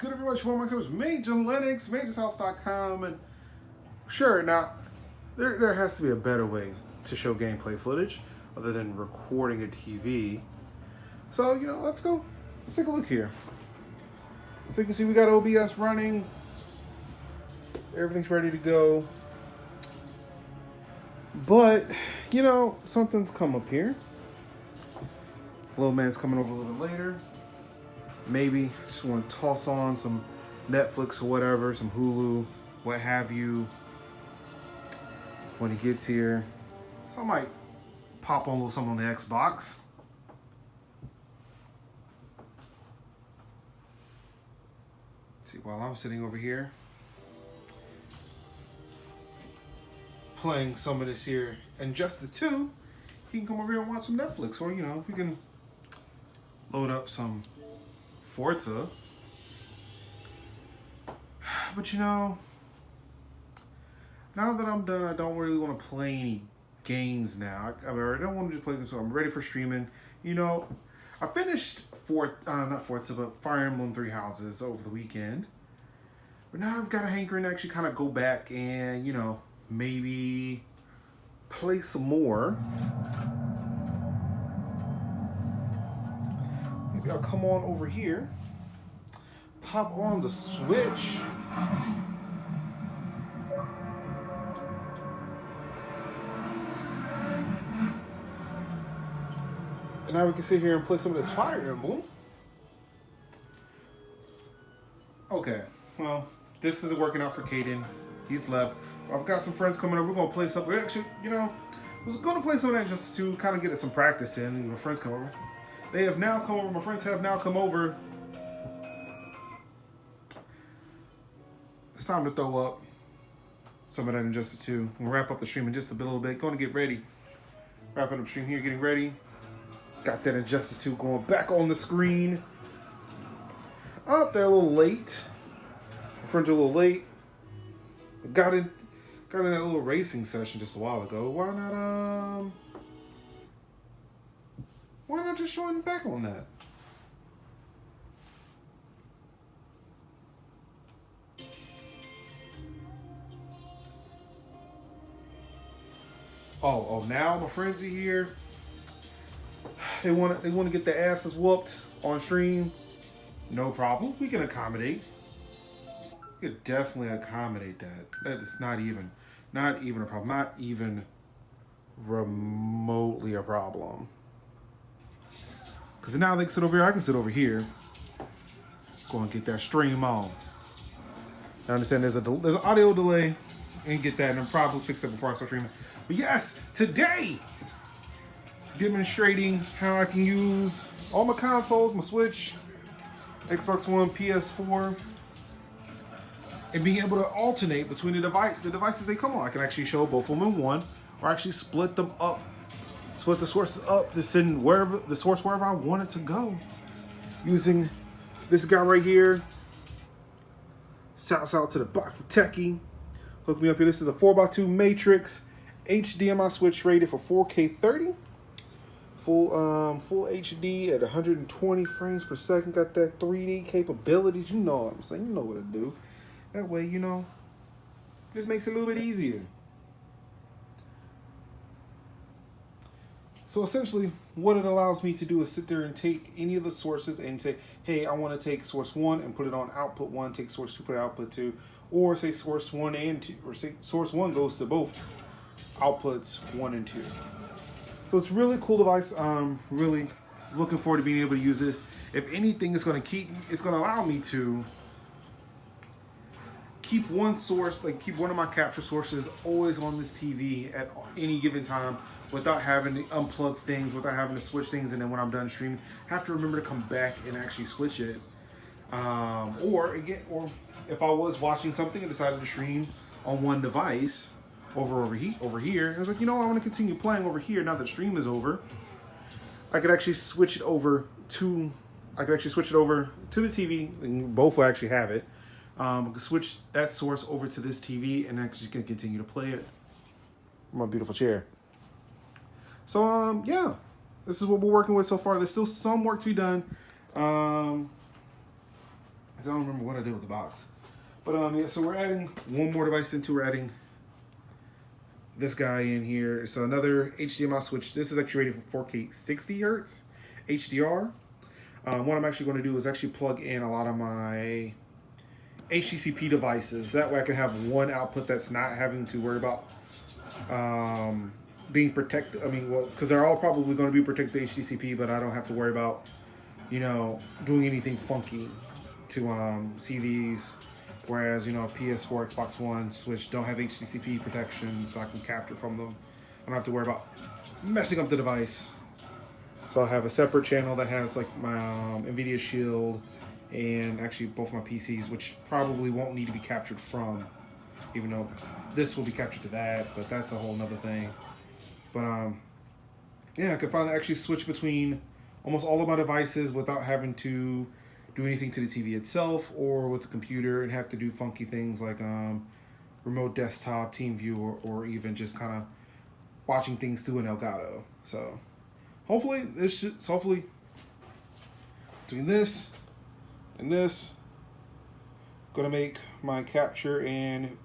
good, everybody? My name is Major Linux, MajorOffline.com, and sure, now there has to be a better way to show gameplay footage other than recording a TV. So let's take a look here. So you can see we got OBS running. Everything's ready to go. But something's come up here. Little man's coming over a little bit later. Maybe just want to toss on some Netflix or whatever, some Hulu, what have you, when he gets here. So I might pop on a little something on the Xbox. See, while I'm sitting over here playing some of this here Injustice 2, he can come over here and watch some Netflix, or we can load up some Forza. But now that I'm done, I don't really want to play any games now. I don't want to just play this, so I'm ready for streaming. I finished not Forza, but Fire Emblem Three Houses over the weekend. But now I've got a hankering to actually kind of go back and, maybe play some more. Maybe I'll come on over here, pop on the Switch. And now we can sit here and play some of this Fire Emblem. Okay, well, this isn't working out for Caden. He's left. I've got some friends coming over. We're going to play something. We're actually, I was going to play some of that just to kind of get some practice in. My friends come over. They have now come over. My friends have now come over. It's time to throw up some of that Injustice 2. We'll wrap up the stream in just a little bit. Going to get ready. Wrapping up stream here, getting ready. Got that Injustice 2 going back on the screen. Oh, they're a little late. My friends are a little late. Got in that little racing session just a while ago. Why not just join back on that? Oh, now my friends are here. They want to get their asses whooped on stream. No problem. We can accommodate. We could definitely accommodate that. That is not even a problem. Not even remotely a problem. Because now they can sit over here. I can sit over here. Go and get that stream on. I understand there's an audio delay. And get that, and I'll probably fix it before I start streaming. But yes, today, demonstrating how I can use all my consoles, my Switch, Xbox One, PS4, and being able to alternate between the devices they come on. I can actually show both of them in one, or actually split them up, split the sources up to send the source wherever I want it to go. Using this guy right here. Shouts out to the bot for Techie. Hook me up here. This is a 4x2 Matrix HDMI switch rated for 4K 30. Full HD at 120 frames per second. Got that 3D capabilities. You know what I'm saying. You know what to do. That way, just makes it a little bit easier. So essentially, what it allows me to do is sit there and take any of the sources and say, hey, I want to take source 1 and put it on output 1, take source 2, put it on output 2, or say source 1 and 2, or say source 1 goes to both outputs 1 and 2. So it's a really cool device. Really looking forward to being able to use this. If anything, it's going to allow me to keep one source, keep one of my capture sources always on this TV at any given time without having to unplug things, without having to switch things, and then when I'm done streaming, have to remember to come back and actually switch it. Or if I was watching something and decided to stream on one device over here, I was like, I want to continue playing over here now that stream is over. I could actually switch it over to the TV, and both will actually have it. I could switch that source over to this TV and actually can continue to play it from my beautiful chair. So yeah, this is what we're working with so far. There's still some work to be done. because I don't remember what I did with the box. But yeah, so we're adding one more device into. We're adding this guy in here. So another HDMI switch. This is actually rated for 4K 60 hertz HDR. What I'm actually going to do is actually plug in a lot of my HDCP devices. That way I can have one output that's not having to worry about being protected. I mean, well, because they're all probably going to be protected HDCP, but I don't have to worry about, you know, doing anything funky to see these. Whereas, you know, PS4, Xbox One, Switch don't have HDCP protection, so I can capture from them. I don't have to worry about messing up the device. So I'll have a separate channel that has like my NVIDIA Shield and actually both my PCs, which probably won't need to be captured from, even though this will be captured to that, but that's a whole nother thing. But yeah, I can finally actually switch between almost all of my devices without having to do anything to the TV itself or with the computer and have to do funky things like remote desktop, team view, or even just kind of watching things through an Elgato. So hopefully hopefully between this and this, gonna make my capture and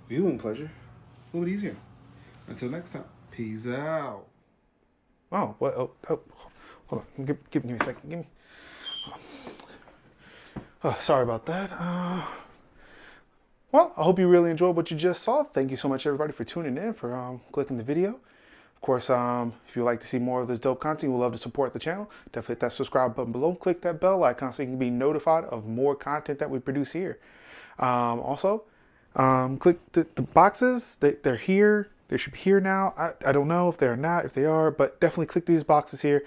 viewing pleasure a little bit easier. Until next time, peace out. Oh, what? Oh, hold on. Give me a second. Give me. Oh, sorry about that. Well, I hope you really enjoyed what you just saw. Thank you so much, everybody, for tuning in, for clicking the video. Of course, if you'd like to see more of this dope content, we'd love to support the channel. Definitely hit that subscribe button below. Click that bell icon so you can be notified of more content that we produce here. Also, click the boxes. They're here. They should be here now. I don't know if they're not, if they are, but definitely click these boxes here.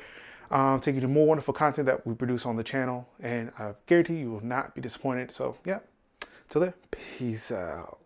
Take you to more wonderful content that we produce on the channel, and I guarantee you will not be disappointed. So yeah, till then, peace out.